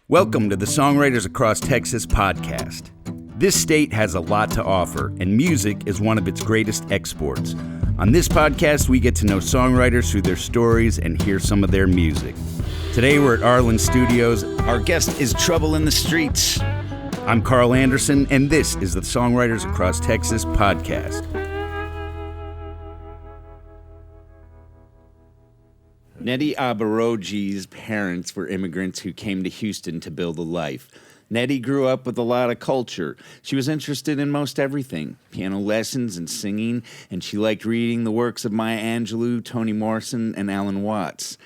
Welcome to the Songwriters Across Texas podcast. This state has a lot to offer, and music is one of its greatest exports. On this podcast, we get to know songwriters through their stories and hear some of their music. Today, we're at Arlyn Studios. Our guest is Trouble in the Streets. I'm Karl Anderson, and this is the Songwriters Across Texas podcast. Nnedi Agbaroji's parents were immigrants who came to Houston to build a life. Nnedi grew up with a lot of culture. She was interested in most everything, piano lessons and singing, and she liked reading the works of Maya Angelou, Toni Morrison, and Alan Watts.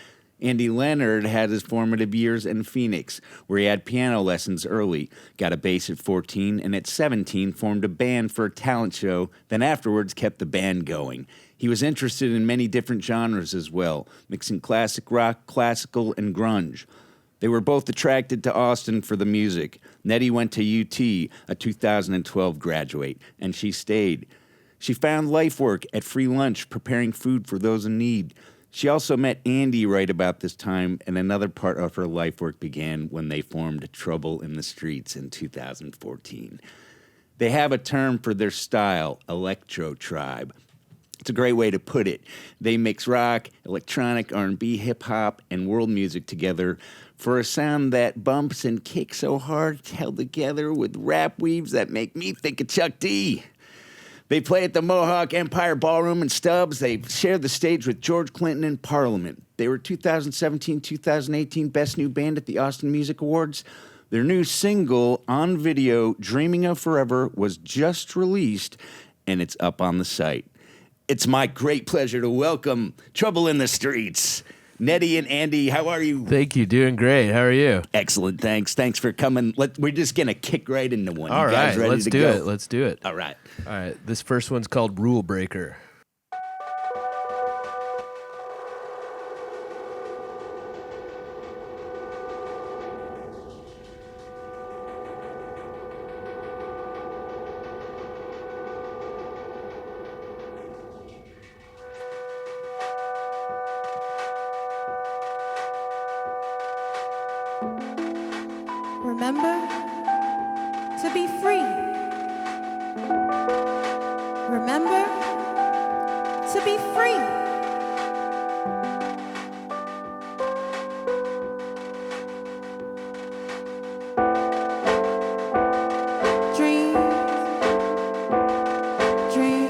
Leonard had his formative years in Phoenix, where he had piano lessons early, got a bass at 14, and at 17 formed a band for a talent show, then afterwards kept the band going. He was interested in many different genres as well, mixing classic rock, classical, and grunge. They were both attracted to Austin for the music. Nnedi went to UT, a 2012 graduate, and she stayed. She found life work at Free Lunch, preparing food for those in need. She also met Andy right about this time, and another part of her life work began when they formed Trouble in the Streets in 2014. They have a term for their style, Electro Tribe. It's a great way to put it. They mix rock, electronic, R&B, hip-hop, and world music together for a sound that bumps and kicks so hard, held together with rap weaves that make me think of Chuck D. They play at the Mohawk Empire Ballroom in Stubbs. They share the stage with George Clinton in Parliament. They were 2017-2018 Best New Band at the Austin Music Awards. Their new single, on video, Dreaming of Forever, was just released, and it's up on the site. It's my great pleasure to welcome Trouble in the Streets. Nnedi and Andy, how are you? Thank you. Doing great. How are you? Excellent. Thanks. Thanks for coming. We're just going to kick right into one. All you guys right. ready Let's to do go? it. Let's do it. All right. All right. This first one's called Rule Breaker. Remember to be free. Remember to be free. Dream, dream.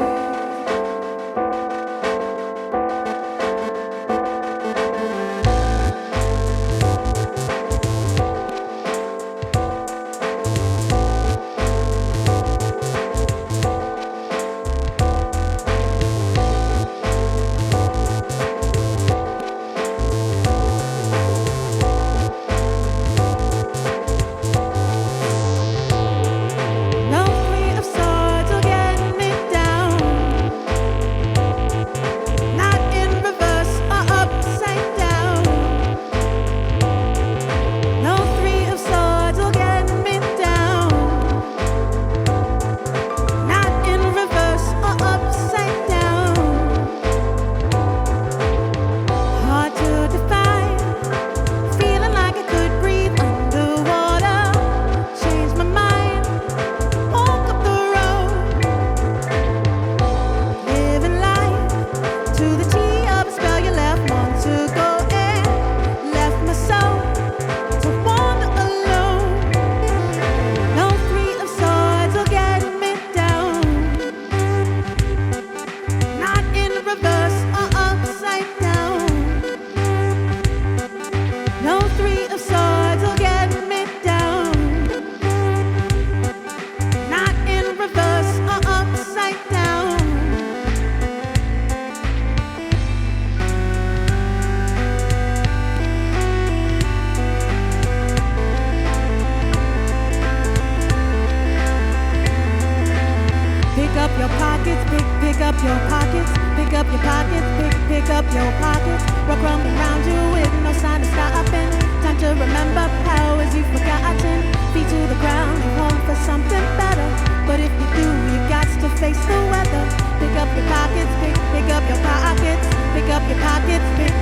Pick up your pockets, rock around you with no sign of stopping. Time to remember powers you've forgotten. Feet to the ground, leave home for something better. But if you do, you got to face the weather. Pick up your pockets, pick up your pockets. Pick up your pockets, pick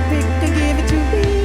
and give it to me.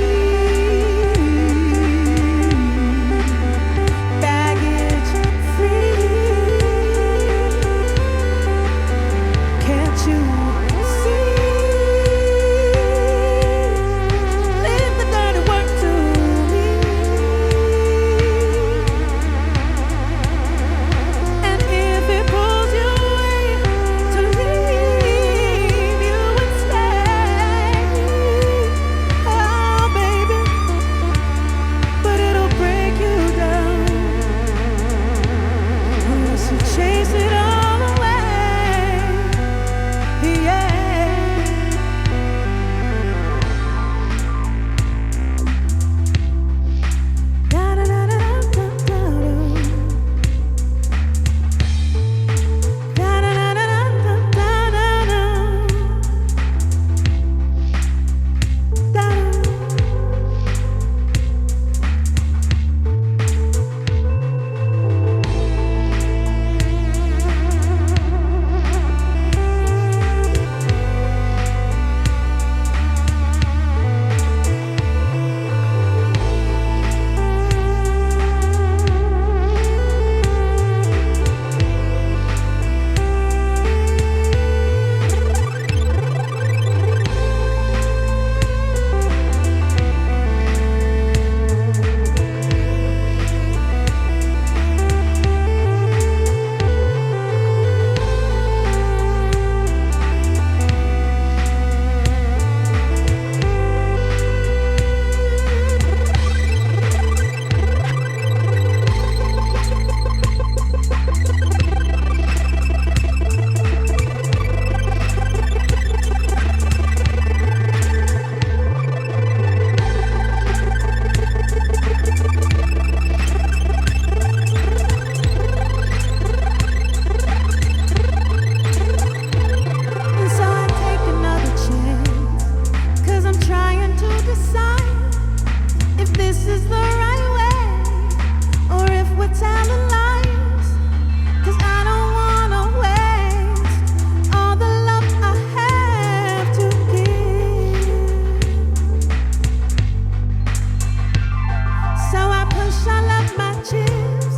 I love my chips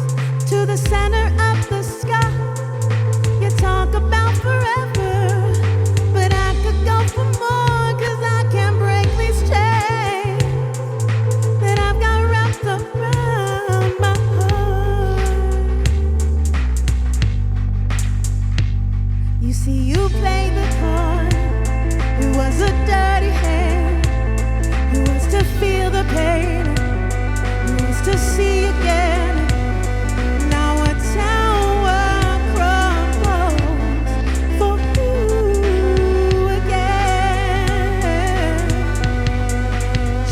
to the center of the sky. You talk about forever, but I could go for more, 'cause I can't break these chains that I've got wrapped around my heart. You see, you played the part. It was a dirty hand. It was to feel the pain. It was to see again. Now a tower crumbles for you again.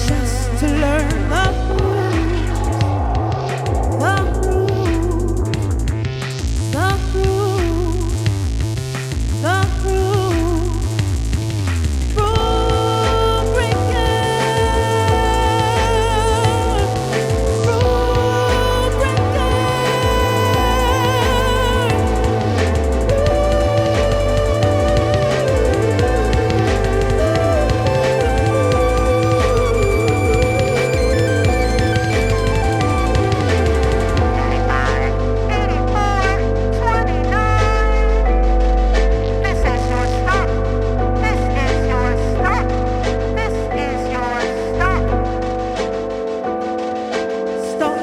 Just to learn the rules, the rules, the rules, the rules. Rule breaker, rule breaker. Stop.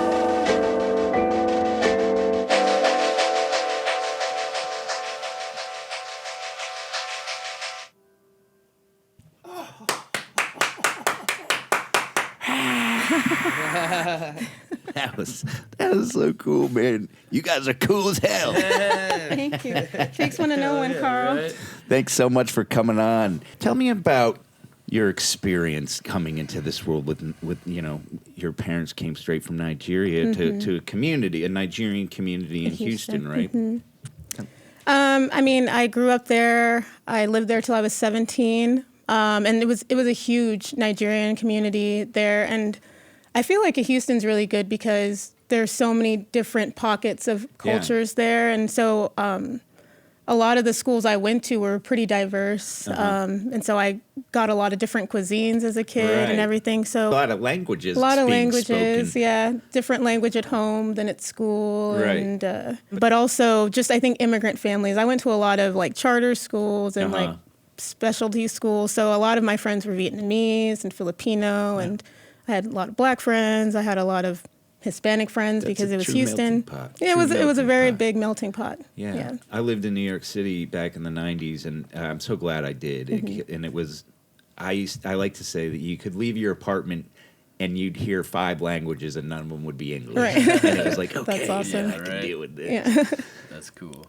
That was so cool, man. You guys are cool as hell. Thank you. Takes one to know one, Carl. Right? Thanks so much for coming on. Tell me about your experience coming into this world with your parents came straight from Nigeria to a community, a Nigerian community in Houston, right? I mean, I grew up there. I lived there till I was 17, and it was a huge Nigerian community there. And I feel like Houston's really good because there's so many different pockets of cultures there, and so a lot of the schools I went to were pretty diverse, and so I got a lot of different cuisines as a kid Right. and everything. So A lot of languages. a lot of being languages, spoken. yeah, different language at home than at school, Right. and but also just I think immigrant families. I went to a lot of like charter schools and like specialty schools, so a lot of my friends were Vietnamese and Filipino, and I had a lot of black friends. I had a lot of Hispanic friends That's because a it was true Houston. melting pot. Yeah, it True was a melting very pot. big melting pot. Yeah. I lived in New York City back in the 90s, and I'm so glad I did. And it was, I like to say that you could leave your apartment and you'd hear 5 languages and none of them would be English. Right. And it was like, okay, That's awesome. yeah, I can deal with this. Yeah. That's cool.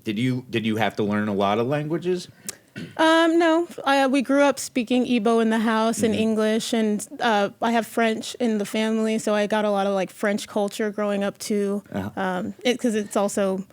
Did you have to learn a lot of languages? No, we grew up speaking Igbo in the house and English, and I have French in the family, so I got a lot of like French culture growing up too. Because it's also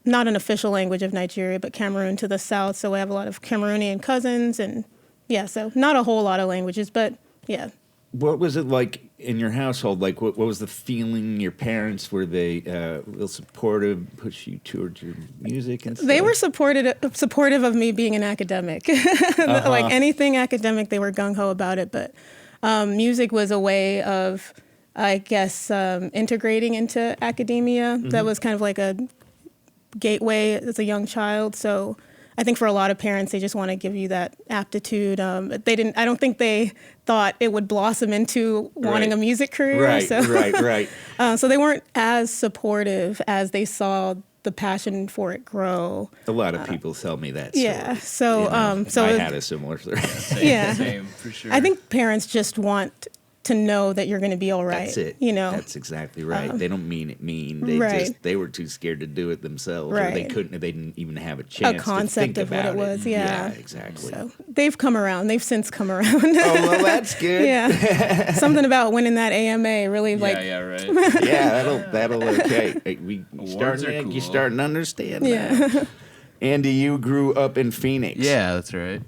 not an official language of Nigeria, but Cameroon to the south, so we have a lot of Cameroonian cousins, and yeah, so not a whole lot of languages, but yeah. What was it like in your household? Like, what was the feeling? Your parents, were they real supportive, push you towards your music and stuff? They were supportive of me being an academic. Like anything academic, they were gung-ho about it. But music was a way of, I guess, integrating into academia. That was kind of like a gateway as a young child. So I think for a lot of parents, they just want to give you that aptitude. I don't think they thought it would blossom into wanting Right. a music career. Right, so. right. So they weren't as supportive as they saw the passion for it grow. A lot of people tell me that story. Yeah. So, You know, so I had a similar story. yeah. Same, for sure. I think parents just want to know that you're going to be all right. That's it. You know. That's exactly right. They don't mean it mean. They Right. they were too scared to do it themselves, or they Right. couldn't. They didn't even have a chance concept to think of what about it was, yeah. exactly. So they've come around. They've since come around. Oh well, that's good. Yeah. Something about winning that AMA really like. yeah, right. Yeah, that'll okay. Hey, Awards are you cool. starting to understand. Yeah. That. Andy, you grew up in Phoenix. Yeah, that's right.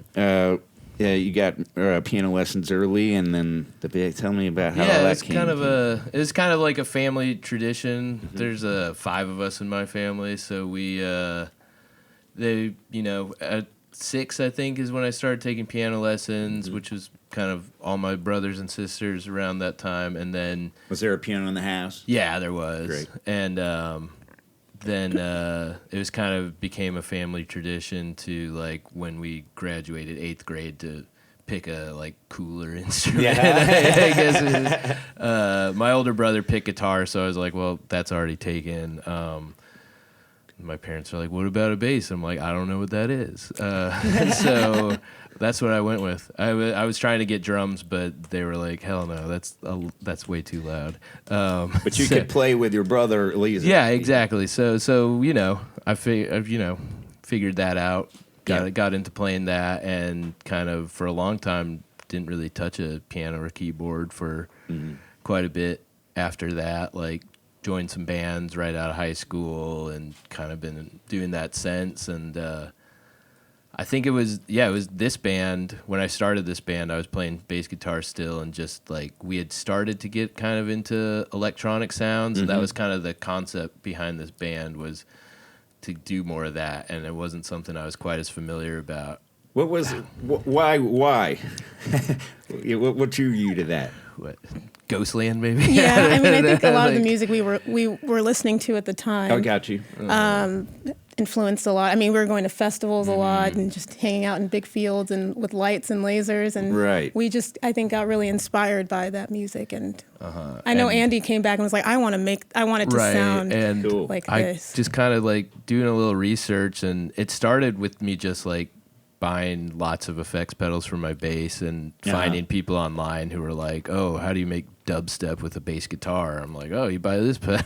Yeah, you got piano lessons early, and then tell me about how all Yeah, that it's came. it's kind of like a family tradition. There's 5 of us in my family, so we at 6 I think is when I started taking piano lessons, which was kind of all my brothers and sisters around that time, and then Was there a piano in the house? yeah, there was. Great. And then it was kind of became a family tradition to like when we graduated 8th grade to pick a like cooler instrument. I guess my older brother picked guitar, so I was like, well, that's already taken. My parents are like, what about a bass? I'm like, I don't know what that is. So that's what I went with. I was trying to get drums, but they were like, hell no, that's way too loud. But you could play with your brother, at least. Yeah, exactly. So I figured that out. Got into playing that, and kind of for a long time didn't really touch a piano or keyboard for quite a bit after that. Like joined some bands right out of high school and kind of been doing that since. And I think it was this band. When I started this band, I was playing bass guitar still, and just like we had started to get kind of into electronic sounds. And that was kind of the concept behind this band, was to do more of that, and it wasn't something I was quite as familiar about. What was why? What drew you to that? What, Ghostland, maybe? Yeah, I mean, I think a lot of the music we were listening to at the time. Oh, got you. Influenced a lot. I mean, we were going to festivals a lot and just hanging out in big fields and with lights and lasers, and we just, I think, got really inspired by that music. And I know Andy came back and was like, I want it to sound and cool. like I this. just kind of like doing a little research, and it started with me just like buying lots of effects pedals for my bass and finding people online who were like, oh, how do you make dubstep with a bass guitar? I'm like, oh, you buy this pedal.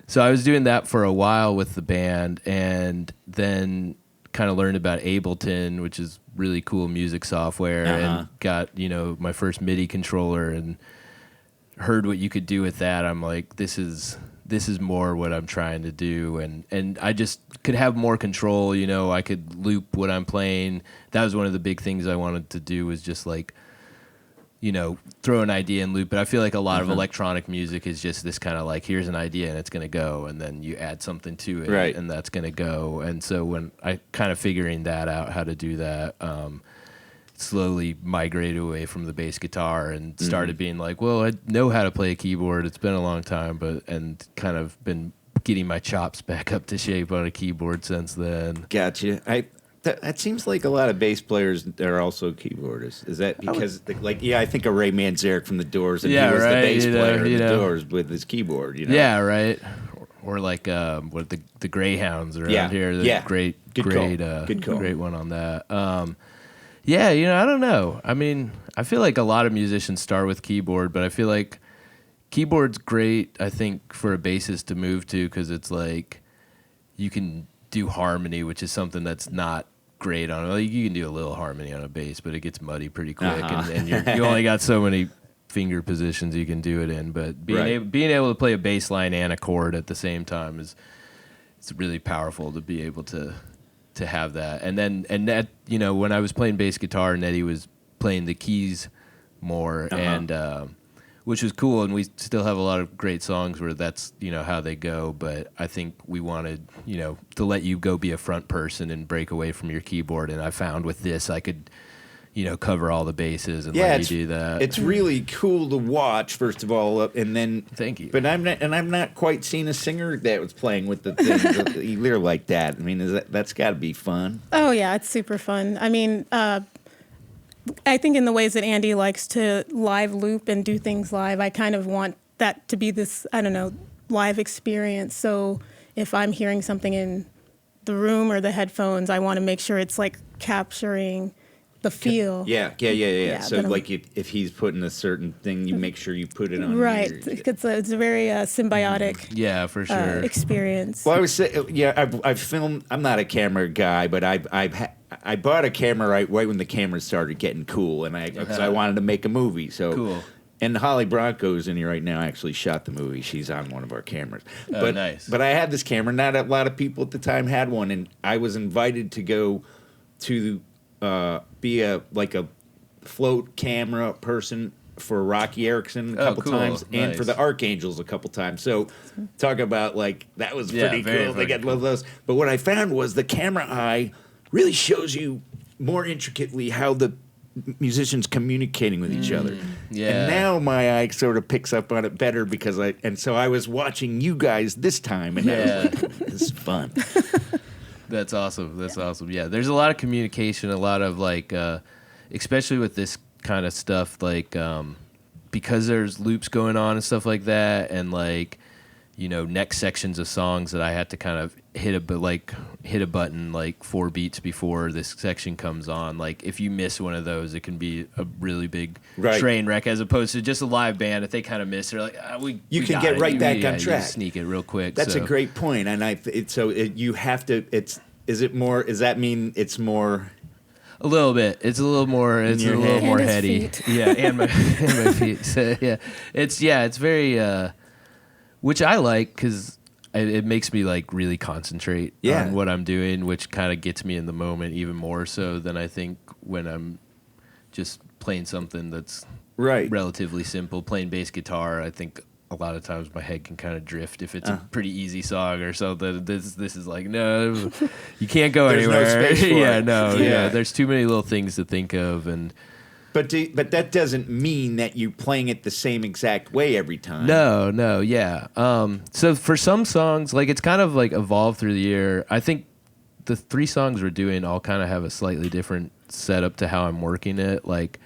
So I was doing that for a while with the band, and then kind of learned about Ableton, which is really cool music software, and got, my first MIDI controller and heard what you could do with that. I'm like, this is more what I'm trying to do, and I just could have more control. I could loop what I'm playing. That was one of the big things I wanted to do, was just like, throw an idea and loop. But I feel like a lot of electronic music is just this kind of like, here's an idea and it's going to go, and then you add something to it, and that's going to go. And so when I kind of figuring that out, how to do that, slowly migrated away from the bass guitar and started being like, well, I know how to play a keyboard. It's been a long time, and kind of been getting my chops back up to shape on a keyboard since then. Gotcha. That seems like a lot of bass players are also keyboardists. Is that because, I think of Ray Manzarek from the Doors, and he was the bass player in the Doors with his keyboard. Yeah, right. Or like what the Greyhounds around here. Great one on that. I don't know. I mean, I feel like a lot of musicians start with keyboard, but I feel like keyboard's great, I think, for a bassist to move to, because it's like you can do harmony, which is something that's not great on. Like, you can do a little harmony on a bass, but it gets muddy pretty quick, and you only got so many finger positions you can do it in. But being able to play a bass line and a chord at the same time it's really powerful to be able to have that. And that, when I was playing bass guitar, Nnedi was playing the keys more, and which was cool, and we still have a lot of great songs where that's, how they go. But I think we wanted, to let you go be a front person and break away from your keyboard. And I found with this, I could, cover all the bases and let you do that. It's really cool to watch, first of all, and then thank you. But I'm not quite seeing a singer that was playing with the things either like that. I mean, that's got to be fun. Oh yeah, it's super fun. I mean, I think in the ways that Andy likes to live loop and do things live, I kind of want that to be this, live experience. So if I'm hearing something in the room or the headphones, I want to make sure it's like capturing the feel. Yeah. So like if he's putting a certain thing, you make sure you put it on. Right. It's a very symbiotic. Yeah, for sure. Experience. Well, I was saying, I've filmed. I'm not a camera guy, but I bought a camera right when the cameras started getting cool, and because I wanted to make a movie. So cool. And Holly Bronco's in here right now. Actually shot the movie. She's on one of our cameras. Oh, nice. But I had this camera. Not a lot of people at the time had one, and I was invited to go to be a float camera person for Rocky Erickson a couple times, and for the Archangels a couple times. So talk about that was pretty cool. They got one of those. But what I found was the camera eye really shows you more intricately how the musicians communicating with each other. Yeah. And now my eye sort of picks up on it better because so I was watching you guys this time, and I was like, this is fun. That's awesome. That's awesome. Yeah, there's a lot of communication, a lot of like, especially with this kind of stuff, like because there's loops going on and stuff like that, and like, you know, next sections of songs that I had to kind of hit a button like 4 beats before this section comes on. Like if you miss one of those, it can be a really big train wreck, as opposed to just a live band. If they kind of miss, they're like, you can get right back on track. You sneak it real quick. That's a great point. And you have to. Is it more? Does that mean it's more? A little bit. It's a little more. It's a little more heady. Yeah, and my feet. So, yeah, it's very. Which I like because it makes me like really concentrate on what I'm doing, which kind of gets me in the moment even more so than I think when I'm just playing something that's relatively simple, playing bass guitar. I think a lot of times my head can kind of drift if it's a pretty easy song or something. This is like, no, you can't go anywhere. No space for it. Yeah. There's too many little things to think of, and. But that doesn't mean that you're playing it the same exact way every time. No, yeah. So for some songs, like it's kind of like evolved through the year. I think the 3 songs we're doing all kind of have a slightly different setup to how I'm working it. Like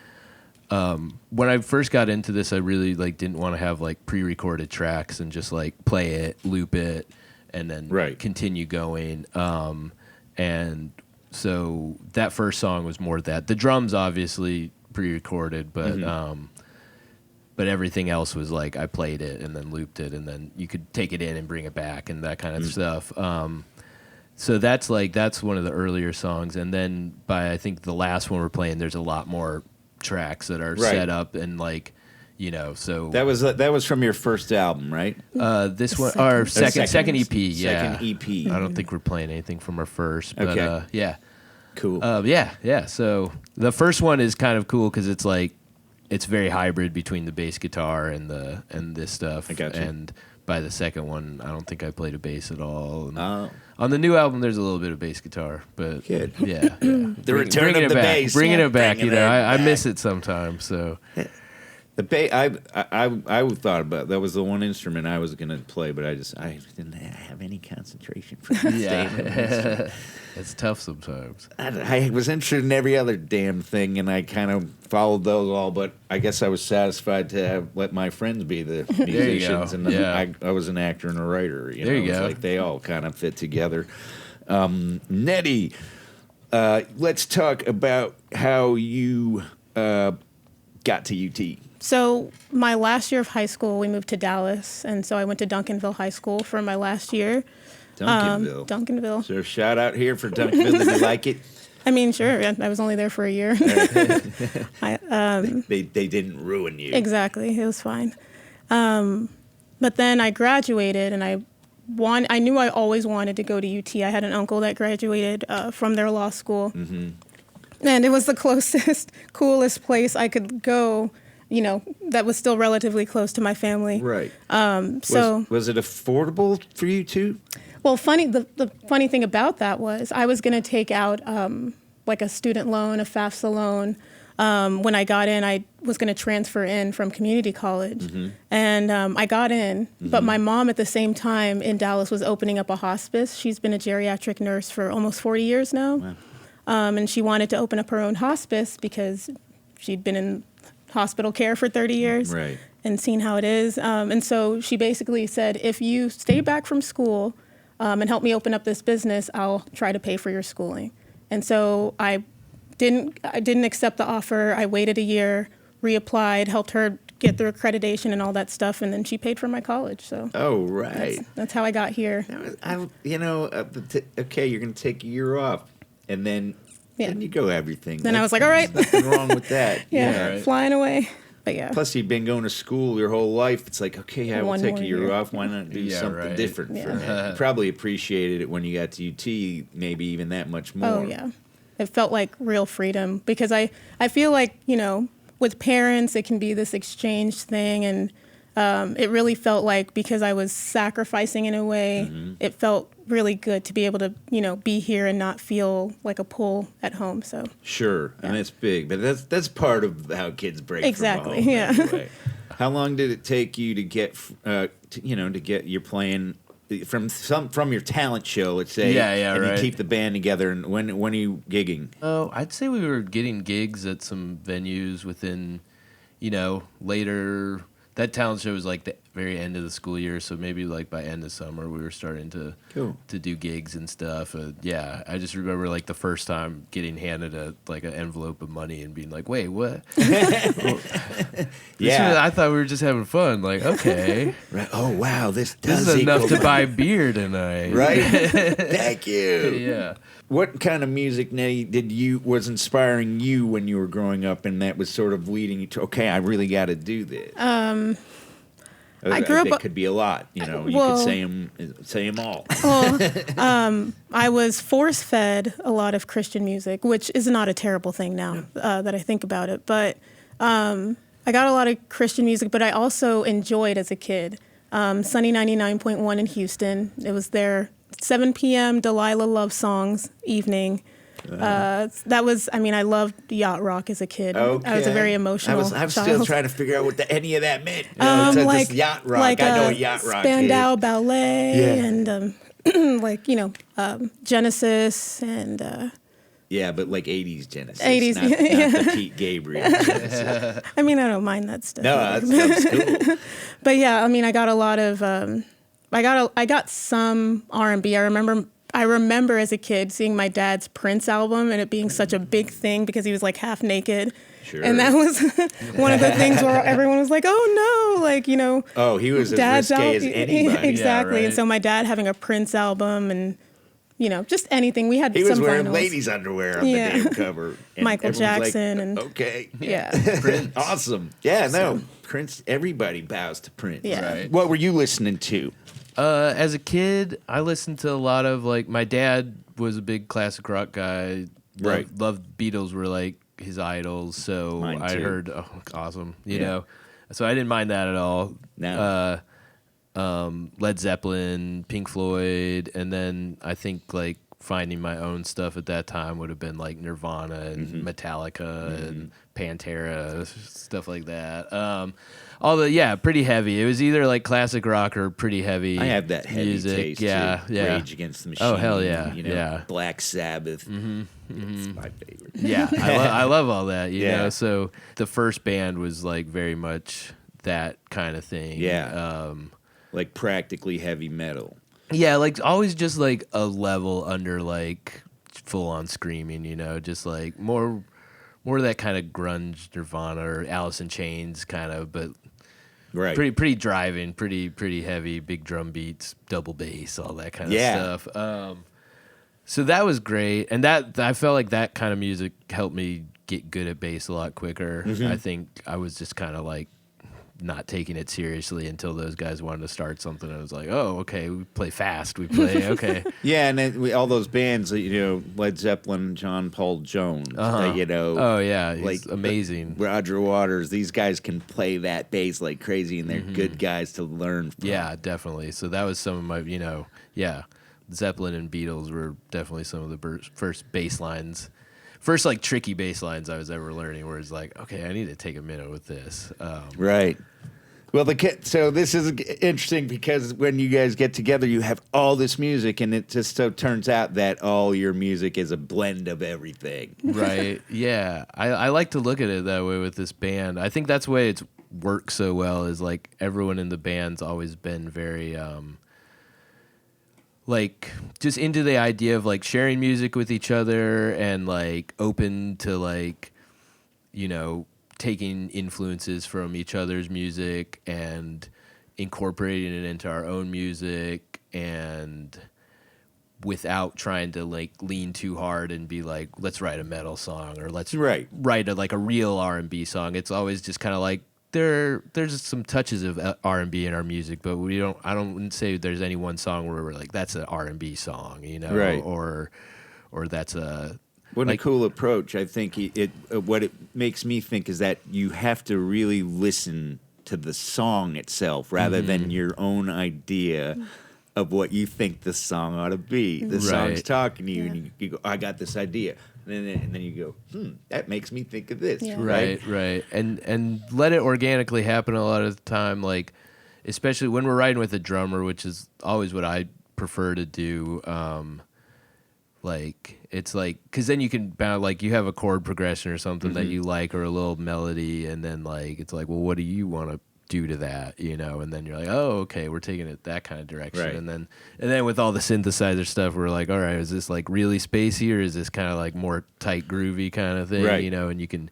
when I first got into this, I really like didn't want to have like pre-recorded tracks and just like play it, loop it, and then continue going. And so that first song was more that. The drums obviously pre-recorded, but everything else was like I played it and then looped it, and then you could take it in and bring it back and that kind of stuff. So that's one of the earlier songs, and then by I think the last one we're playing, there's a lot more tracks that are set up and like, you know. So that was from your first album, right? This one, our second EP. Yeah, second EP. I don't think we're playing anything from our first, but yeah. Cool. Yeah. So the first one is kind of cool because it's like it's very hybrid between the bass guitar and this stuff. I gotcha. And by the second one, I don't think I played a bass at all. And on the new album, there's a little bit of bass guitar, but good. Yeah. The return of the bass, bringing it back. You know, I miss it sometimes. So. The bass, I thought about that was the one instrument I was going to play, but I didn't have any concentration for that. It's tough sometimes. I was interested in every other damn thing, and I kind of followed those all, but I guess I was satisfied to let my friends be the musicians, and I was an actor and a writer. There you go. Like they all kind of fit together. Nnedi, let's talk about how you got to UT. So my last year of high school, we moved to Dallas, and so I went to Duncanville High School for my last year. Duncanville. So shout out here for Duncanville. Did you like it? I mean, sure. I was only there for a year. They didn't ruin you. Exactly. It was fine. But then I graduated, and I knew I always wanted to go to UT. I had an uncle that graduated from their law school. Mm-hmm. And it was the closest, coolest place I could go, you know, that was still relatively close to my family. Right. So was it affordable for you too? Well, the funny thing about that was I was going to take out like a student loan, a FAFSA loan. When I got in, I was going to transfer in from community college. Mm-hmm. And I got in, mm-hmm. but my mom at the same time in Dallas was opening up a hospice. She's been a geriatric nurse for almost 40 years now. Wow. And she wanted to open up her own hospice because she'd been in hospital care for 30 years and seen how it is. And so she basically said, if you stay back from school and help me open up this business, I'll try to pay for your schooling. And so I didn't accept the offer. I waited a year, reapplied, helped her get through accreditation and all that stuff, and then she paid for my college. So that's how I got here. Okay, you're going to take a year off. And then you go everything. Then I was like, all right. Nothing wrong with that. Flying away. But yeah. Plus, you've been going to school your whole life. It's like, okay, I will take a year off. Why not do something different for me? You probably appreciated it when you got to UT, maybe even that much more. Oh, yeah. It felt like real freedom because I feel like, you know, with parents, it can be this exchange thing. And it really felt like, because I was sacrificing in a way, it felt really good to be able to, be here and not feel like a pull at home. So sure, and that's big, but that's part of how kids break exactly. from home. Yeah. Anyway. How long did it take you to get, to get your playing from your talent show, let's say, and right. you keep the band together? And when are you gigging? Oh, I'd say we were getting gigs at some venues within, later. That talent show was like the very end of the school year, so maybe like by end of summer we were starting to do gigs and stuff. I just remember like the first time getting handed an envelope of money and being like, "Wait, what?" I thought we were just having fun. Like, okay, right. Oh wow, this is enough to buy beer tonight, right? Thank you. Yeah. What kind of music, Nnedi, was inspiring you when you were growing up, and that was sort of leading you to, okay, I really got to do this? I grew up. It could be a lot, you could say them all. Well, I was force fed a lot of Christian music, which is not a terrible thing now that I think about it. But I got a lot of Christian music, but I also enjoyed as a kid. Sunny 99.1 in Houston. It was their 7 p.m. Delilah love songs evening. That was, I loved yacht rock as a kid. Okay. I was a very emotional I'm child. Still trying to figure out what any of that meant. Like yacht rock. I know what yacht rock Spandau is. Ballet and Genesis and... yeah, but like 80s Genesis. 80s, not the Pete Gabriel Genesis. I don't mind that stuff. No, that's cool. But yeah, I got a lot of... I got some R&B. I remember as a kid seeing my dad's Prince album and it being such a big thing because he was like half naked. Sure. And that was one of the things where everyone was like, oh no, Oh, he was as risque as anybody. Exactly. Yeah, right. And so my dad having a Prince album and, just anything. We had he some was wearing vinyls. ladies' underwear on the damn cover. And Michael Jackson. Like, and okay. Yeah. Prince. Awesome. Yeah, no. Prince, everybody bows to Prince. Yeah. Right. What were you listening to? As a kid, I listened to a lot of my dad was a big classic rock guy. Right. Loved Beatles were like his idols. So I heard, awesome, you know. So I didn't mind that at all. No. Led Zeppelin, Pink Floyd, and then I think finding my own stuff at that time would have been like Nirvana and Metallica and Pantera, stuff like that. Pretty heavy. It was either like classic rock or pretty heavy. I have that heavy music. taste. Yeah. Rage Against the Machine. Oh hell yeah, Black Sabbath. It's my favorite. Yeah, I love all that. You know, so the first band was like very much that kind of thing. Yeah, like practically heavy metal. Yeah, always just a level under full on screaming. Just more of that kind of grunge Nirvana or Alice in Chains kind of, but right, pretty driving, pretty heavy, big drum beats, double bass, all that kind of stuff. So that was great, and that I felt like that kind of music helped me get good at bass a lot quicker. I think I was just kind of not taking it seriously until those guys wanted to start something. I was like, oh, okay, we play fast, we play okay. Yeah, and then all those bands, Led Zeppelin, John Paul Jones, oh yeah, he's amazing. Roger Waters, these guys can play that bass like crazy, and they're good guys to learn from. Yeah, definitely. So that was some of my, Zeppelin and Beatles were definitely some of the first bass lines. First, tricky bass lines I was ever learning, where it's okay, I need to take a minute with this. Right. Well, so this is interesting because when you guys get together, you have all this music, and it just so turns out that all your music is a blend of everything. Right. Yeah. I like to look at it that way with this band. I think that's the way it's worked so well is everyone in the band's always been very... just into the idea of sharing music with each other and open to taking influences from each other's music and incorporating it into our own music, and without trying to lean too hard and be let's write a metal song or let's write a real R&B song. It's always just kind of there's some touches of R&B in our music, but I don't say there's any one song where we're that's an R&B song, right. or that's a... What a cool approach. I think what it makes me think is that you have to really listen to the song itself rather than your own idea of what you think the song ought to be. The song's talking to you, and you go, I got this idea. And then you go, that makes me think of this. Yeah. Right. And let it organically happen a lot of the time, like, especially when we're writing with a drummer, which is always what I prefer to do. Like, it's like, because then you can bound, like, you have a chord progression or something that you like, or a little melody, and then, like, it's like, well, what do you want to do to that, you know? And then you're like, oh, okay, we're taking it that kind of direction. Right. And then with all the synthesizer stuff, we're like, all right, is this like really spacey, or is this kind of like more tight groovy kind of thing, you know? And you can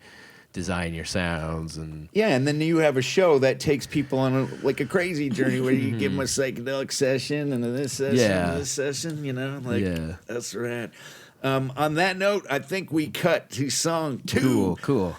design your sounds. And and then you have a show that takes people on a crazy journey where you give them a psychedelic session and this session and this session, you know? Like, that's rad. On that note, I think we cut to song 2. Cool.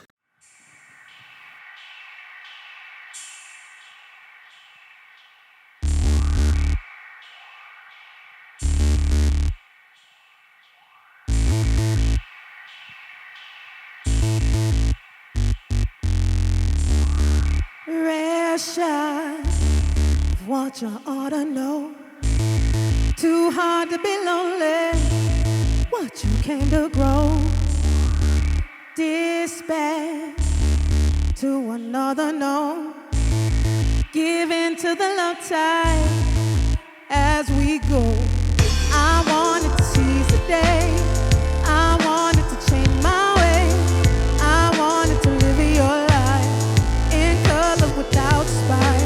What you ought to know. Too hard to be lonely. What you came to grow. Despair to another no. Give in to the love tide as we go. I wanted to seize the day. I wanted to change my way. I wanted to live your life in color without spite.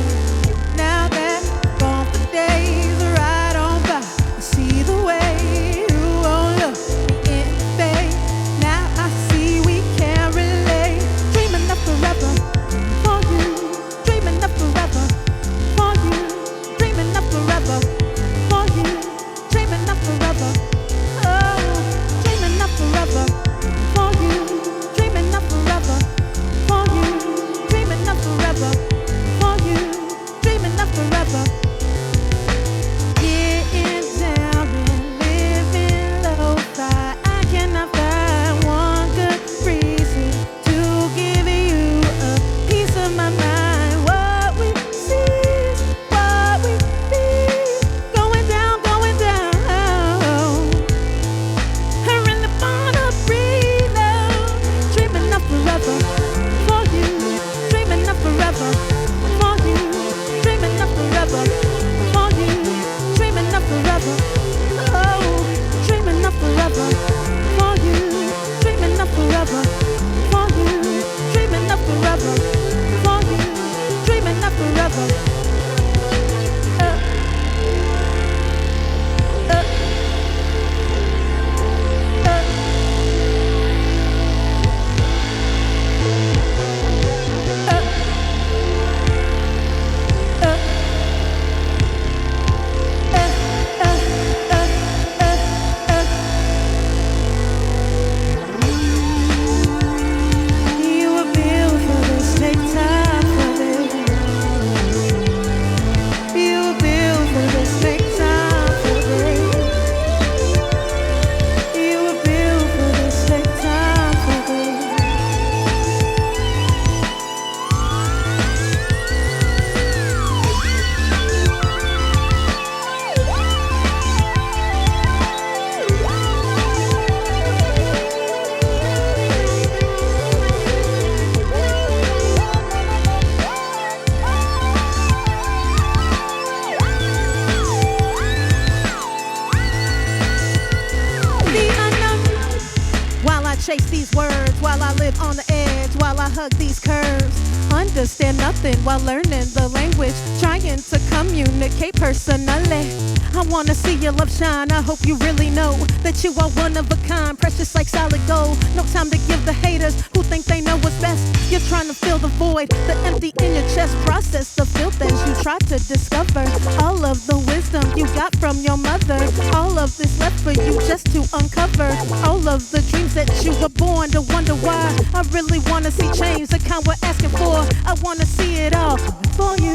Understand nothing while learning the language, trying to communicate personally. I wanna see your love shine. I hope you really know that you are one of a kind, precious like solid gold. No time to give the haters who think they know what's best. You're trying to fill the void, the empty in your chest. Process the filth as you try to discover all of the wisdom you got from your mother. All of this left for you just to uncover all of the dreams that you were born to wonder why. I really wanna see change, the kind we're asking for. I wanna see it all for you.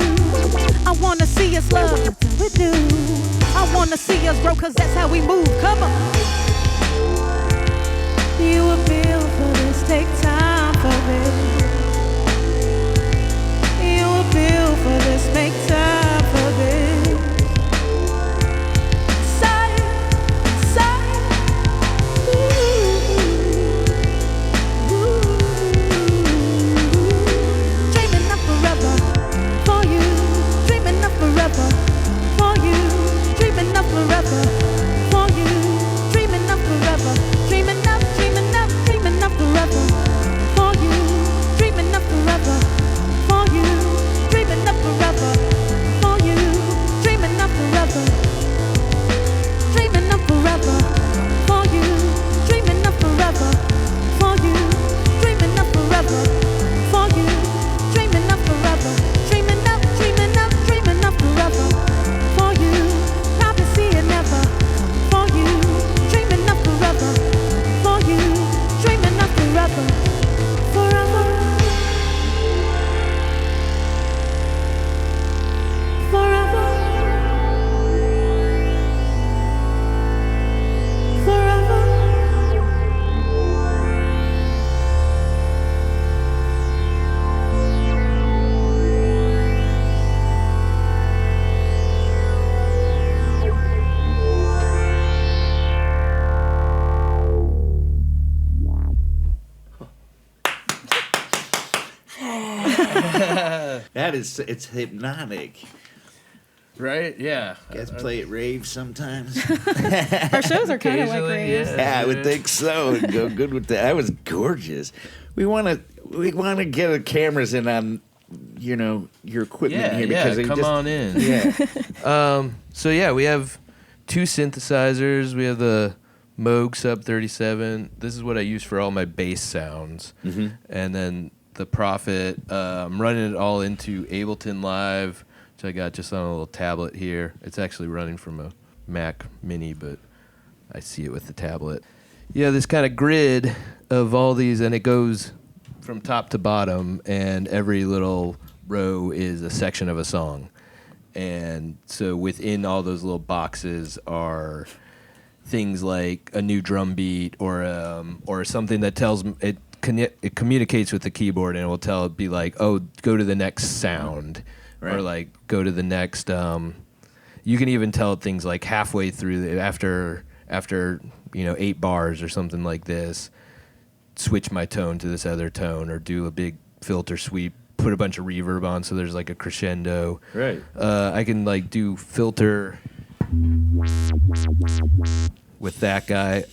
I wanna see us love, that's how we do. I wanna see us grow, cause that's how we move. Come on. You were built for this, take time for it. You were feel for this, make time for this. Sigh, sigh. Dreaming of forever for you. Dreaming of forever for you. Dreaming of forever for you. Dreaming of forever. Dreaming of, dreaming of, dreaming of forever for you. Dreaming of forever for you. Dreaming of forever for you. Dreaming of forever. Dreaming of forever for you. Dreaming of forever for you. Dreaming of forever for you. Dreaming of forever. Dreaming of, dreaming of, dreaming of forever for you. Probably see it never for you. Dreaming of forever for you. Dreaming of forever. Forever. Forever. Forever. It's hypnotic. Right? Yeah. You guys play at raves sometimes? Our shows are kind of like raves. Yeah, I would think so. It'd go good with that. That was gorgeous. We want to get the cameras in on, your equipment here because come on in. Yeah. So yeah, we have 2 synthesizers. We have the Moog Sub 37. This is what I use for all my bass sounds. Mm-hmm. And then the Prophet. I'm running it all into Ableton Live, which I got just on a little tablet here. It's actually running from a Mac Mini, but I see it with the tablet. Yeah, this kind of grid of all these, and it goes from top to bottom, and every little row is a section of a song. And so within all those little boxes are things like a new drum beat or something that tells it communicates with the keyboard, and it will be like, oh, go to the next sound, right. Or like go to the next. You can even tell things like halfway through after 8 bars or something like this, switch my tone to this other tone, or do a big filter sweep, put a bunch of reverb on so there's like a crescendo. Right. I can like do filter with that guy.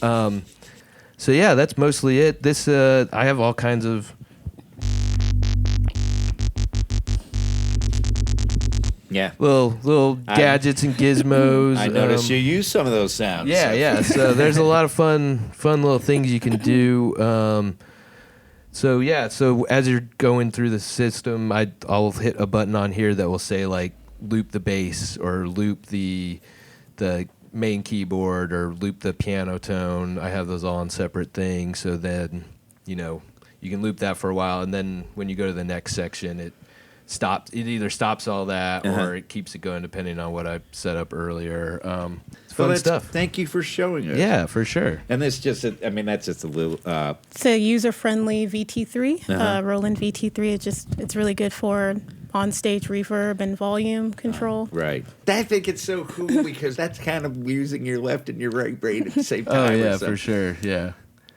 So yeah, that's mostly it. This I have all kinds of little gadgets and gizmos. I noticed you use some of those sounds. Yeah. So there's a lot of fun little things you can do. So as you're going through the system, I'll hit a button on here that will say like loop the bass or loop the main keyboard or loop the piano tone. I have those all on separate things, so then you can loop that for a while, and then when you go to the next section, it either stops all that or it keeps it going depending on what I set up earlier. It's fun stuff. Thank you for showing us. Yeah, for sure. And that's just a little. It's a user-friendly VT3, Roland VT3. It's really good for on-stage reverb and volume control. Right. I think it's so cool because that's kind of using your left and your right brain at the same time. Oh yeah, for sure. Yeah.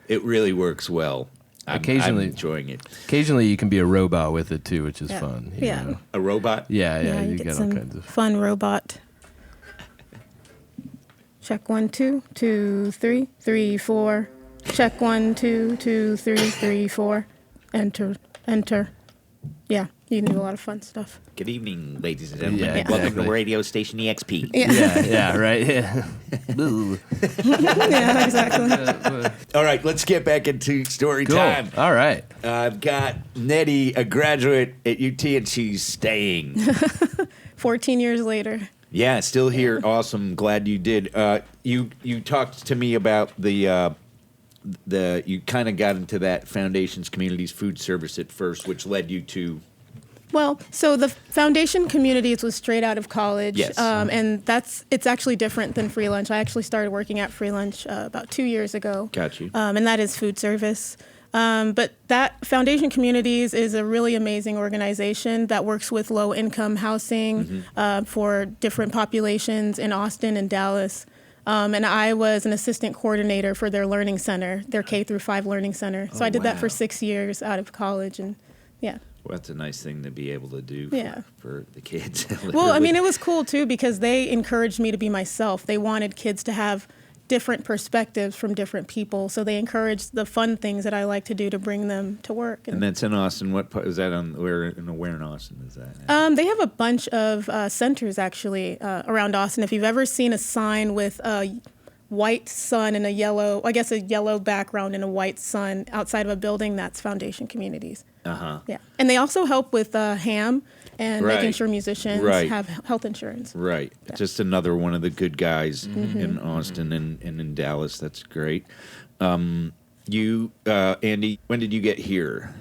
It really works well. I'm enjoying it. Occasionally, you can be a robot with it too, which is fun. You know? A robot? Yeah. You get some all kinds of fun robot. Check 1 2 2 3 3 4. Check 1 2 2 3 3 4. Enter. Yeah, you can do a lot of fun stuff. Good evening, ladies and gentlemen. Yeah, Welcome to Radio Station EXP. Yeah, right. Yeah. Yeah, exactly. All right, let's get back into story time. All right. I've got Nnedi, a graduate at UT, and she's staying. 14 years later. Yeah, still here. Awesome. Glad you did. You talked to me about you kind of got into that Foundations Communities food service at first, which led you to. Well, so the Foundation Communities was straight out of college. Yes. And it's actually different than free lunch. I actually started working at free lunch about 2 years ago. Got you. And that is food service. But that Foundation Communities is a really amazing organization that works with low-income housing for different populations in Austin and Dallas. And I was an assistant coordinator for their learning center, their K-5 learning center. So I did that for 6 years out of college, and yeah. Well, that's a nice thing to be able to do for the kids. Well, I mean, it was cool, too, because they encouraged me to be myself. They wanted kids to have different perspectives from different people. So they encouraged the fun things that I like to do to bring them to work. And that's in Austin. What part is that on? Where in Austin is that? They have a bunch of centers, actually, around Austin. If you've ever seen a sign with a white sun and a yellow background and a white sun outside of a building, that's Foundation Communities. Yeah. And they also help with HAM and making sure musicians have health insurance. Right. Yeah. Just another one of the good guys in Austin and in Dallas. That's great. You, Andy, when did you get here?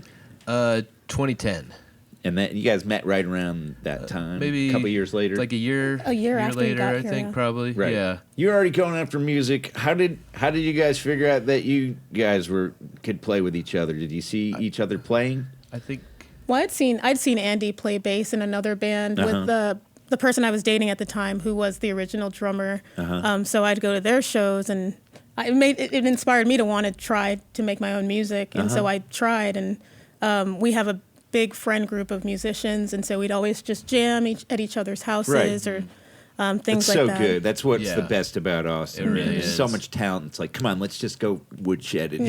2010. And that you guys met right around that time, maybe a couple years later, like a year after later, got I here, think, probably. Right. Yeah. You were already going after music. How did you guys figure out that you guys could play with each other? Did you see each other playing? I think. Well, I'd seen Andy play bass in another band with the person I was dating at the time, who was the original drummer. So I'd go to their shows, and it inspired me to want to try to make my own music, and so I tried. And we have a big friend group of musicians, and so we'd always just jam at each other's houses or things like that. That's so good. That's what's the best about Austin. It really There's is. so much talent. It's like, come on, let's just go woodshed and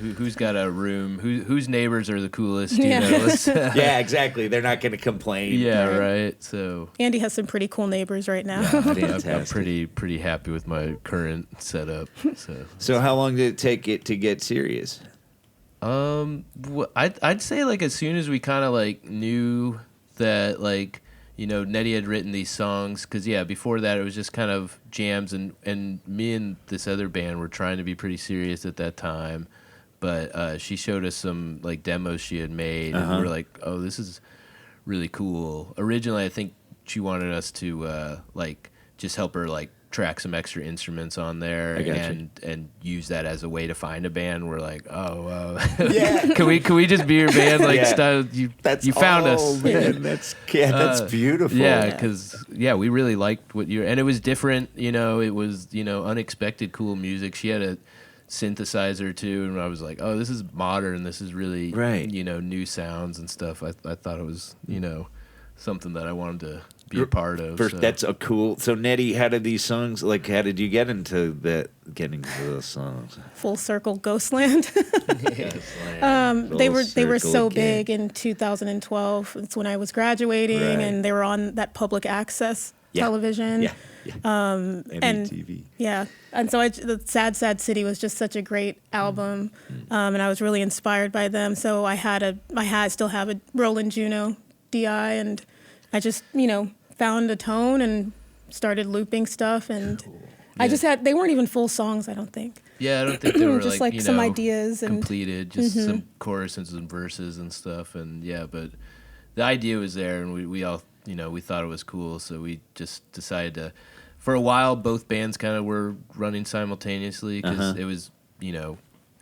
Who's got a room? Whose neighbors are the coolest? You know? Yeah, exactly. They're not going to complain. Yeah, right. So Andy has some pretty cool neighbors right now. I'm pretty happy with my current setup. So how long did it take it to get serious? I'd say like as soon as we kind of like knew that like, you know, Nnedi had written these songs, because before that it was just kind of jams, and me and this other band were trying to be pretty serious at that time, but she showed us some like demos she had made, and we were like, oh, this is really cool. Originally I think she wanted us to like just help her like track some extra instruments on there and use that as a way to find a band. We're like, can we just be your band? Like, you found us. Man, that's beautiful. Yeah, because we really liked what and it was different. You know, it was unexpected cool music. She had a synthesizer too, and I was like, oh, this is modern. This is really new sounds and stuff. I thought it was something that I wanted to be a part of. That's a cool. So Nnedi, how did these songs? Like, how did you get into getting to those songs? Full Circle, Ghostland. They were so big in 2012. It's when I was graduating, and they were on that public access television. And MTV. And so the Sad Sad City was just such a great album, and I was really inspired by them. So I still have a Roland Juno DI, and I just found a tone and started looping stuff, and they weren't even full songs, I don't think. Yeah, I don't think they were just like some ideas and completed, just some choruses and verses and stuff, and but the idea was there, and we all we thought it was cool, so we just decided to. For a while, both bands kind of were running simultaneously, because it was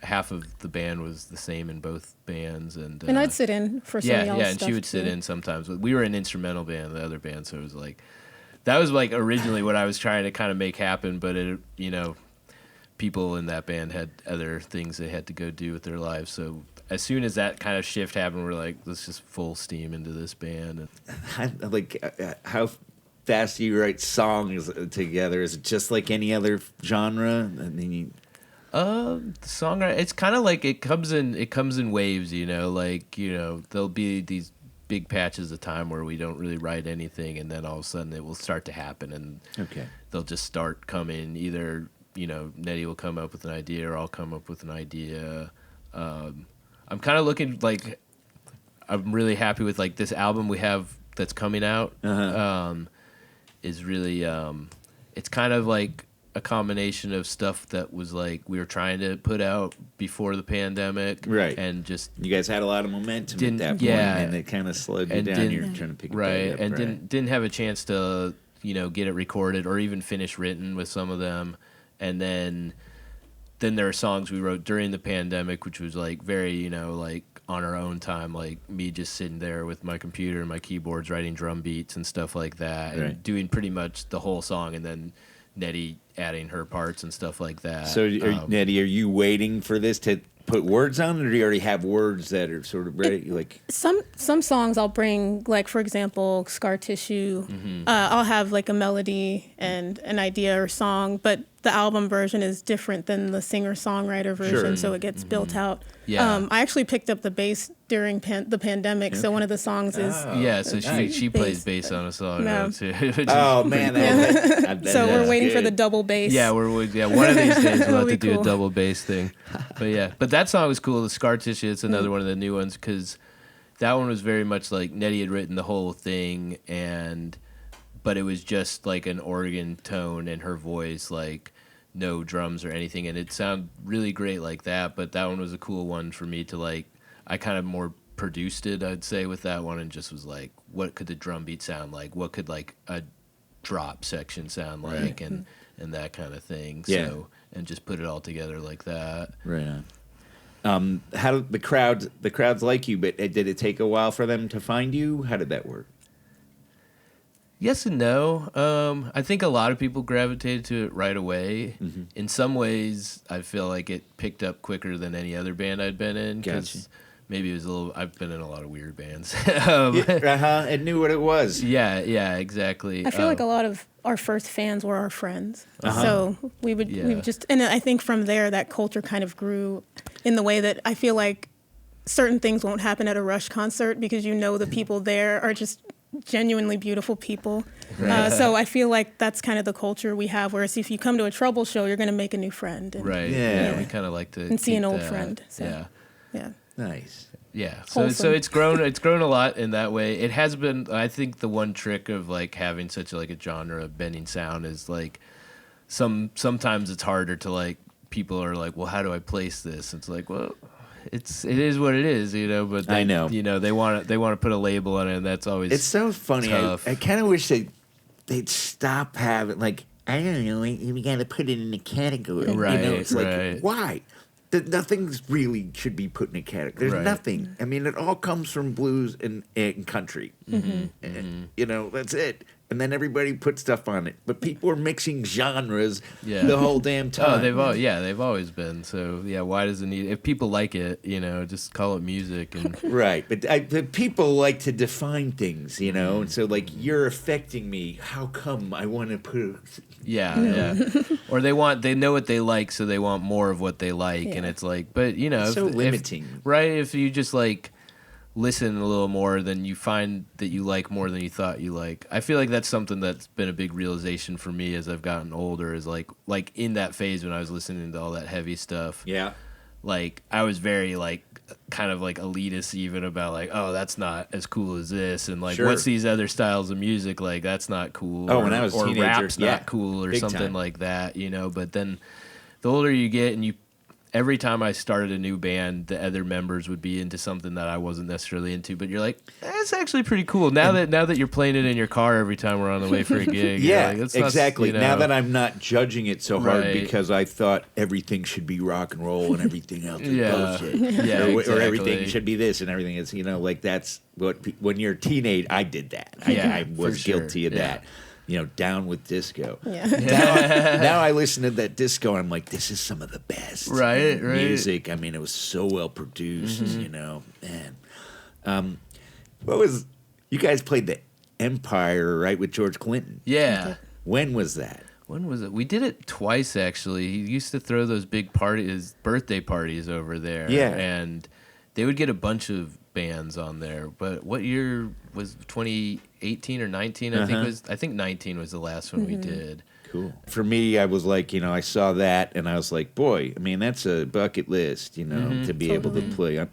half of the band was the same in both bands, and I'd sit in for some of y'all's and stuff she would sit in sometimes. We were an instrumental band, the other band, so it was like that was like originally what I was trying to kind of make happen, but it people in that band had other things they had to go do with their lives, so as soon as that kind of shift happened, we're like, let's just full steam into this band. How fast do you write songs together? Is it just like any other genre? Songwriting, it's kind of like it comes in waves, there'll be these big patches of time where we don't really write anything, and then all of a sudden it will start to happen, and they'll just start coming. Either Nnedi will come up with an idea, or I'll come up with an idea. I'm kind of looking like I'm really happy with like this album we have that's coming out. Is really it's kind of like a combination of stuff that was like we were trying to put out before the pandemic, right? And just you guys had a lot of momentum at that point, and it kind of slowed you down. You're trying to pick it back up, and didn't have a chance to get it recorded or even finish written with some of them, and then then there are songs we wrote during the pandemic, which was like very, you know, like on our own time, like me just sitting there with my computer and my keyboards, writing drum beats and stuff like that, and doing pretty much the whole song, and then Nnedi adding her parts and stuff like that. So, Nnedi, are you waiting for this to put words on it, or do you already have words that are sort of ready? Like some songs I'll bring, like for example, Scar Tissue. I'll have like a melody and an idea or song, but the album version is different than the singer-songwriter version, so it gets built out. Yeah. I actually picked up the bass during the pandemic, so one of the songs is... so she plays bass on a song now, too. Oh, man. So we're waiting for the double bass. Yeah, one of these days we'll have to do a double bass thing. But that song was cool. The Scar Tissue, it's another one of the new ones, because that one was very much like Nnedi had written the whole thing, but it was just like an organ tone and her voice, like no drums or anything, and it sounded really great like that. But that one was a cool one for me to like. I kind of more produced it, I'd say, with that one, and just was like, what could the drum beat sound like? What could like a drop section sound like, and that kind of thing. Yeah. So, and just put it all together like that. Right on. How did the crowds like you? But did it take a while for them to find you? How did that work? Yes and no. I think a lot of people gravitated to it right away. In some ways, I feel like it picked up quicker than any other band I'd been in. Gotcha. Maybe it was a little... I've been in a lot of weird bands. It knew what it was. Yeah, exactly. I feel like a lot of our first fans were our friends. So we would just... And I think from there, that culture kind of grew in the way that I feel like certain things won't happen at a Rush concert because you know the people there are just genuinely beautiful people. So I feel like that's kind of the culture we have, whereas if you come to a Trouble show, you're going to make a new friend. And, Yeah, we kind of like to... And see an old that. friend. So, yeah. Nice. Yeah, so it's grown a lot in that way. It has been, I think, the one trick of like having such like a genre of bending sound is like sometimes it's harder to like, people are like, well, how do I place this? It's like, well, it is what it is, you know. But I know, you know, they want to put a label on it, and that's always it's so funny. Tough. I kind of wish they'd stop having like, I don't know, we got to put it in a category. Right, you know, it's like why? Nothing's really should be put in a category. There's nothing. I mean, it all comes from blues and country. And, you know, that's it. And then everybody puts stuff on it. But people are mixing genres the whole damn time. Oh, they've always been. So, yeah, why does it need... If people like it, you know, just call it music. And Right. But people like to define things, you know? And so, like, you're affecting me. How come I want to put... Yeah. Or they know what they like, so they want more of what they like. And it's like... But, you know... It's so limiting. If you just, like... listen a little more, then you find that you like more than you thought you like. I feel like that's something that's been a big realization for me as I've gotten older, is like in that phase when I was listening to all that heavy stuff. Yeah. Like I was very like kind of like elitist even about like, oh, that's not as cool as this, and like what's these other styles of music, like that's not cool. Oh, when I was a teenager, rap's not cool or big something time. like that, you know. But then the older you get, and every time I started a new band, the other members would be into something that I wasn't necessarily into. But you're like, it's actually pretty cool. Now that you're playing it in your car every time we're on the way for a gig. Yeah, like, exactly. You know, now that I'm not judging it so hard because I thought everything should be rock and roll and everything else is bullshit. Yeah, or everything should be this and everything is, you know, like that's what, when you're a teenage, I did that. I was guilty of that. You know, down with disco. Yeah. Now I listen to that disco and I'm like, this is some of the best music. I mean, it was so well produced, you know. Man. You guys played the Empire, right, with George Clinton? Yeah. When was that? When was it? We did it twice, actually. He used to throw those big birthday parties over there. Yeah. And they would get a bunch of bands on there. But what year was 2018 or 19? I think 19 was the last one we did. Cool. For me, I was like, you know, I saw that and I was like, boy, I mean, that's a bucket list, you know, to be able to play.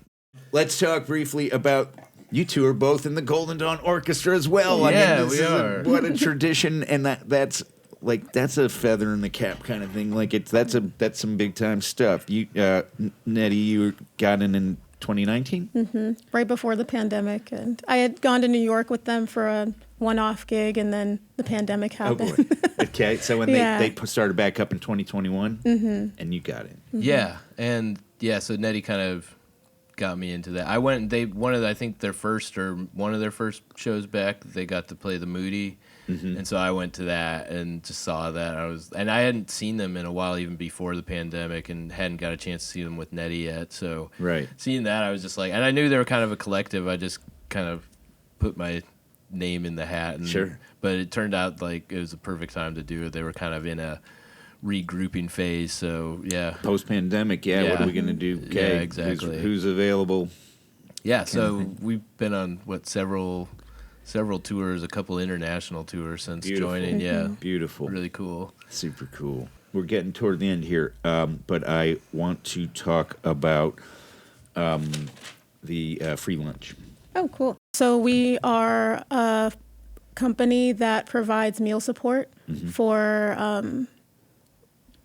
Let's talk briefly about, you two are both in the Golden Dawn Orchestra as well. Yeah, I mean, we are. What a tradition, and that's like, that's a feather in the cap kind of thing. Like that's some big time stuff. You, Nnedi, you got in 2019? Right before the pandemic. And I had gone to New York with them for a one-off gig, and then the pandemic happened. Oh boy. Okay, so when they started back up in 2021, and you got it. Yeah, and so Nnedi kind of got me into that. I went. One of their first shows back. They got to play the Moody, and so I went to that and just saw that. I hadn't seen them in a while, even before the pandemic, and hadn't got a chance to see them with Nnedi yet. So seeing that, I was just like, and I knew they were kind of a collective. I just kind of put my name in the hat, but it turned out like it was the perfect time to do it. They were kind of in a regrouping phase, so post-pandemic, what are we gonna do? Okay, yeah, exactly. Who's available? So we've been on several tours, a couple international tours since joining. Beautiful, really cool, super cool. We're getting toward the end here, but I want to talk about the free lunch. Oh, cool. So we are a company that provides meal support for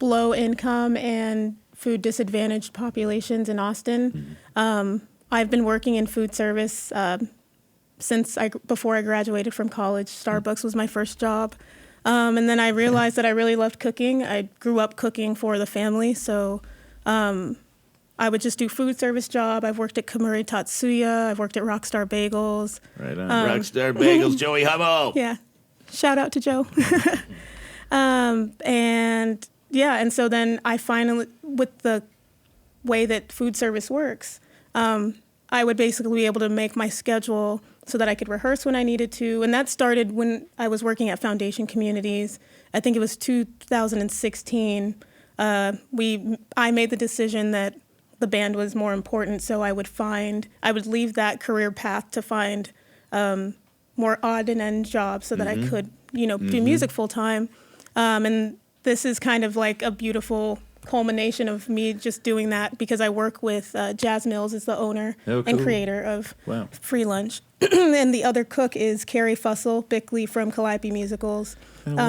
low income and food disadvantaged populations in Austin. I've been working in food service before I graduated from college. Starbucks was my first job. And then I realized that I really loved cooking. I grew up cooking for the family, so I would just do food service job. I've worked at Kamuri Tatsuya. I've worked at Rockstar Bagels. Right on. Rockstar Bagels, Joey Hummel. Yeah. Shout out to Joe. And so then I finally, with the way that food service works, I would basically be able to make my schedule so that I could rehearse when I needed to. And that started when I was working at Foundation Communities. I think it was 2016. I made the decision that the band was more important, so I would leave that career path to find more odd and end jobs so that I could, do music full time. And this is kind of like a beautiful culmination of me just doing that because I work with Jazz Mills is the owner and creator of Free Lunch. And the other cook is Carrie Fussell Bickley from Calliope Musicals.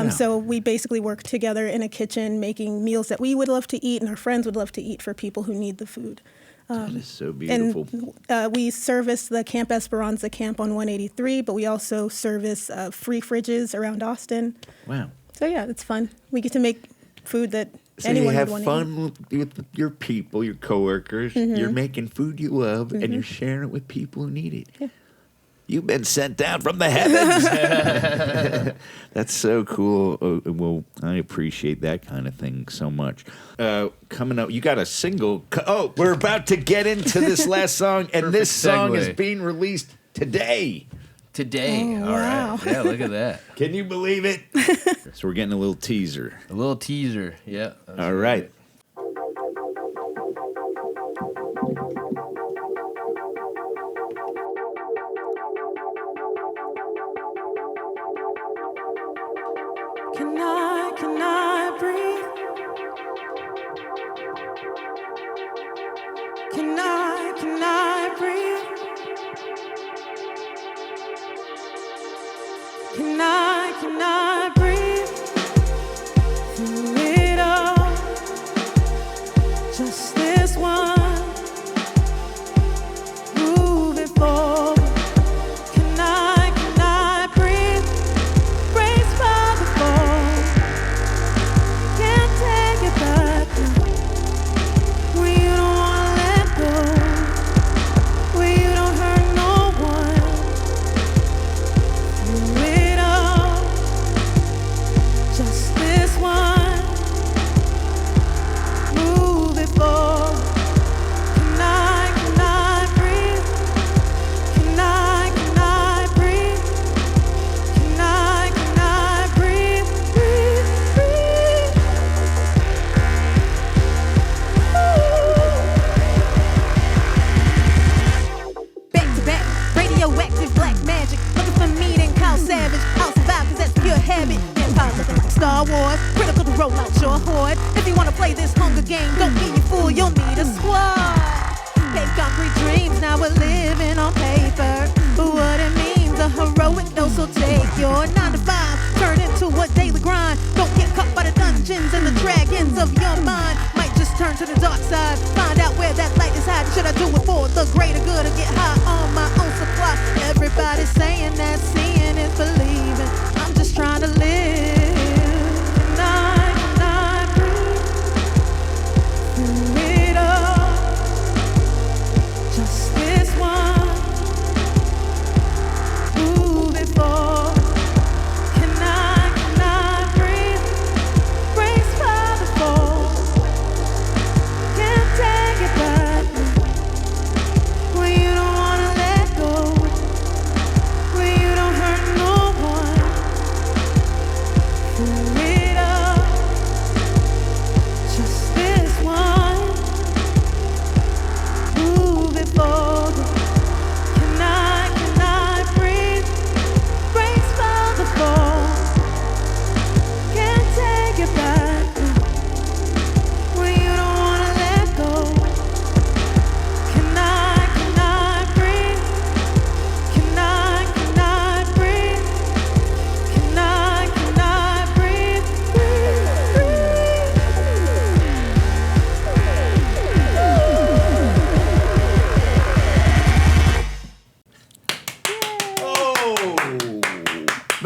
So we basically work together in a kitchen making meals that we would love to eat and our friends would love to eat for people who need the food. That is so beautiful. And we service the Camp Esperanza camp on 183, but we also service free fridges around Austin. Wow. So yeah, it's fun. We get to make food that anyone would want to eat. So you have fun with your people, your coworkers. You're making food you love, and you're sharing it with people who need it. Yeah. You've been sent down from the heavens. That's so cool. Well, I appreciate that kind of thing so much. Coming up, you got a single. We're about to get into this last song, and this song is being released today. All right. Yeah, look at that. Can you believe it? So we're getting a little teaser. Yeah. All right. Can I breathe? Can I breathe? Can I breathe through it all? Just this one, moving forward. Can I breathe? Brace for the fall. Can't take it back now. We don't wanna let go. We don't hurt no one. Through it all, just this one, moving forward. Can I breathe? Can I breathe? Can I breathe? Breathe. Back to back, radioactive black magic. Looking for me, then call savage. I'll survive cause that's pure habit. Empire looking like Star Wars. Critical to roll out your horde. If you wanna play this hunger game, don't be a fool, you'll need a squad. Paved concrete dreams, now we're living on paper. But what it means, a heroic dose will take your 9 to 5, turn into a daily grind. Don't get caught by the dungeons and the dragons of your mind. Might just turn to the dark side, find out where that light is hiding. Should I do it for the greater good or get high on my own supply? Everybody's saying that seeing is believing.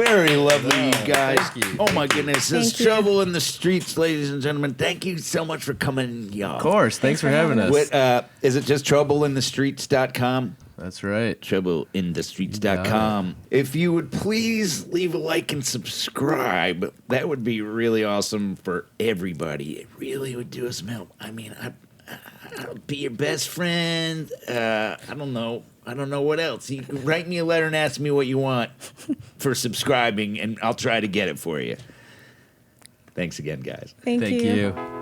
Very lovely, you guys. Thank you. Oh, my goodness. There's trouble in the streets, ladies and gentlemen. Thank you so much for coming, y'all. Of course. Thanks for having us. Is it just troubleinthestreets.com? That's right. Troubleinthestreets.com. If you would please leave a like and subscribe, that would be really awesome for everybody. It really would do us some help. I mean, I'll be your best friend. I don't know what else. You can write me a letter and ask me what you want for subscribing, and I'll try to get it for you. Thanks again, guys. Thank you. You.